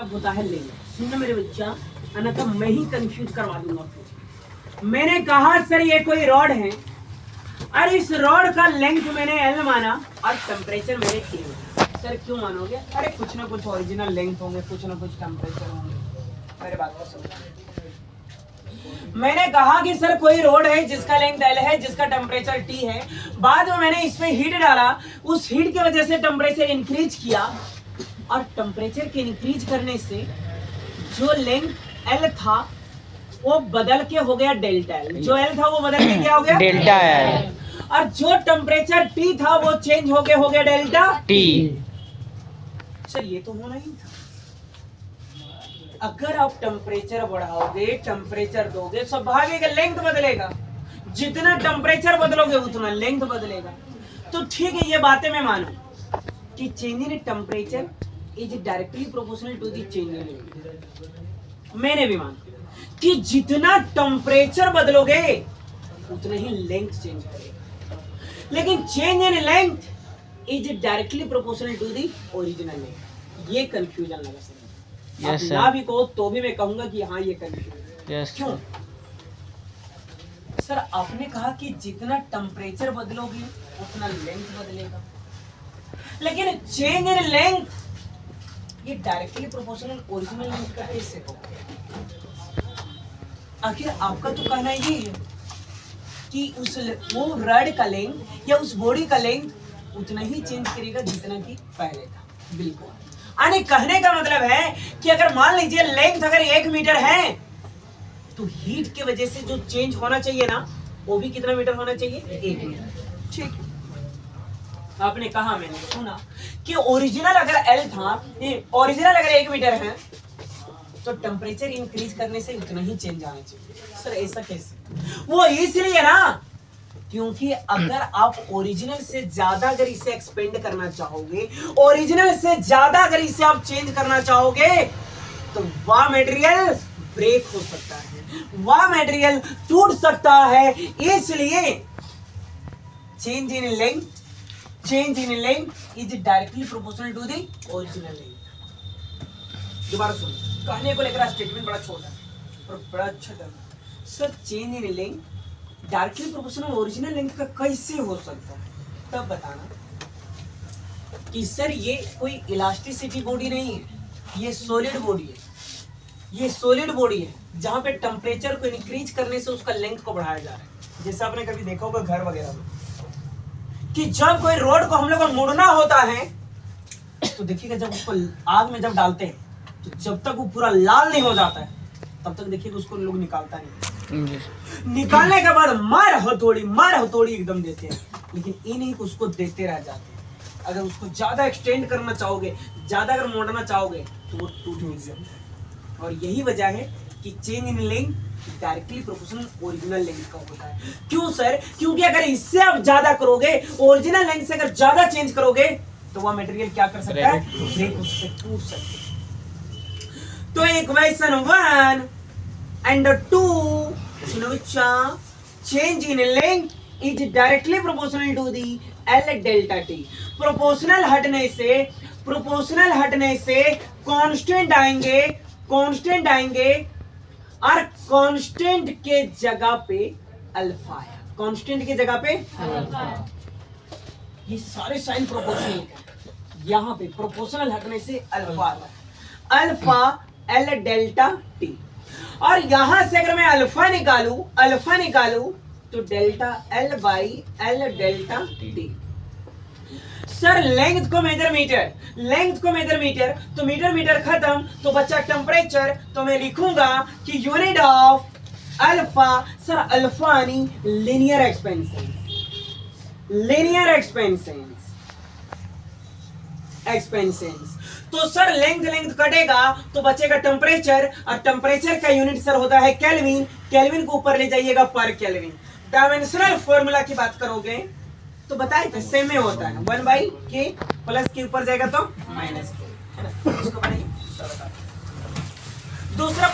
मतलब होता है लेंथ। सुनना मेरे बच्चा, अन्यथा मैं ही कंफ्यूज करवा दूंगा आपको। मैंने कहा सर ये कोई रॉड है, और इस रॉड का लेंथ मैंने एल माना और टेम्परेचर मैंने T माना। सर क्यों मानोगे? अरे कुछ ना कुछ ओरिजिनल लेंथ होंगे, कुछ ना कुछ टेम्परेचर होंगे। मेरे बात को समझो। मैंने कहा कि सर कोई रोड है जिसका लेंथ एल है, जिसका टेम्परेचर टी है। बाद में मैंने इस पे हीट डाला, उस हीट की वजह से टेम्परेचर इंक्रीज किया, और टेम्परेचर के इंक्रीज करने से जो लेंथ एल था वो बदल के हो गया डेल्टा एल। जो एल था वो बदल के क्या हो गया? Delta L. और जो टेम्परेचर टी था वो चेंज हो गया डेल्टा टी। सर ये तो होना ही था। अगर आप टेम्परेचर बढ़ाओगे, टेम्परेचर दोगे, स्वाभाविक लेंथ बदलेगा। जितना टेम्परेचर बदलोगे उतना लेंथ बदलेगा। तो ठीक है, ये बातें मैं मानू कि change in temperature is directly proportional to the change in length. मैंने भी माना कि जितना टेम्परेचर बदलोगे उतना ही लेंथ चेंज करेगा। लेकिन change in length is directly proportional to the original length. ये कंफ्यूजन लगा सर। यस ना भी कहो तो भी मैं कहूंगा कि हाँ ये कंफ्यूजन। यस क्यों सर? आपने कहा कि जितना टेम्परेचर बदलोगे उतना लेंथ बदलेगा, लेकिन चेंज इन लेंथ ये डायरेक्टली प्रोपोर्शनल ओरिजिनल लेंथ का कैसे होगा? आखिर आपका तो कहना ये है कि वो रड का लेंथ या उस बॉडी का लेंथ उतना ही चेंज करेगा जितना कि पहले था। बिल्कुल। यानी कहने का मतलब है कि अगर मान लीजिए लेंथ अगर 1 मीटर है तो हीट की वजह से जो चेंज होना चाहिए ना वो भी कितना मीटर होना चाहिए? 1 मीटर। ठीक। आपने कहा, मैंने सुना कि ओरिजिनल अगर एल था, ओरिजिनल अगर 1 मीटर है तो टेम्परेचर इंक्रीज करने से उतना ही चेंज आना चाहिए। सर ऐसा कैसे? वो इसलिए ना क्योंकि अगर आप ओरिजिनल से ज्यादा अगर इसे एक्सपेंड करना चाहोगे, ओरिजिनल से ज्यादा अगर इसे आप चेंज करना चाहोगे तो वह मटेरियल ब्रेक हो सकता है, वह मटेरियल टूट सकता है। इसलिए change in length is directly proportional to the original length. दोबारा सुनो, कहने को लेकर स्टेटमेंट बड़ा छोटा है और बड़ा अच्छा था। Sir change in length directly proportional original length का कैसे हो सकता है? तब बताना कि सर ये कोई इलास्टिसिटी बॉडी नहीं है, ये सॉलिड बॉडी है। ये सॉलिड बॉडी है जहां पे टेम्परेचर को इंक्रीज करने से उसका लेंथ को बढ़ाया जा रहा है। जैसे आपने कभी देखा होगा घर वगैरह में कि जब कोई रोड को हम लोग को मुड़ना होता है तो देखिएगा जब उसको आग में जब डालते हैं तो जब तक वो पूरा लाल नहीं हो जाता है तब तक देखिएगा उसको लोग निकालता नहीं। निकालने के बाद मार हथौड़ी एकदम देते हैं, लेकिन ये नहीं कि उसको देते रह जाते हैं। अगर उसको ज्यादा एक्सटेंड करना चाहोगे, ज्यादा अगर मोड़ना चाहोगे तो वो टूट नहीं सकता। और यही वजह है कि change in length directly proportional original length का होता है। क्यों सर? क्योंकि अगर इससे आप ज्यादा करोगे, ओरिजिनल लेंथ से अगर ज्यादा चेंज करोगे तो वह मटेरियल क्या कर सकता है? ब्रेक हो सकता है, टूट सकता है। तो equation 1 and 2 change in length is directly proportional to the L delta T। Proportional हटने से कांस्टेंट आएंगे और कांस्टेंट के जगह पे अल्फा है। कांस्टेंट के जगह पे अल्फा। ये सारे साइन प्रोपोर्शनल है। यहाँ पे प्रोपोर्शनल हटने से अल्फा एल डेल्टा टी। और यहां से अगर मैं अल्फा निकालू तो delta L by L delta T. Sir length को मेजर मीटर, तो मीटर खत्म तो बच्चा टेम्परेचर। तो मैं लिखूंगा कि unit of alpha, sir alpha यानी लीनियर एक्सपेंशन। तो सर लेंथ कटेगा तो बचेगा टेम्परेचर, और टेम्परेचर का यूनिट सर होता है केल्विन। केल्विन को ऊपर ले जाइएगा पर केल्विन। डायमेंशनल फॉर्मूला की बात करोगे तो बताए थे सेम में होता है 1/k प्लस के ऊपर जाएगा तो -k, है ना? इसको बनाइए। दूसरा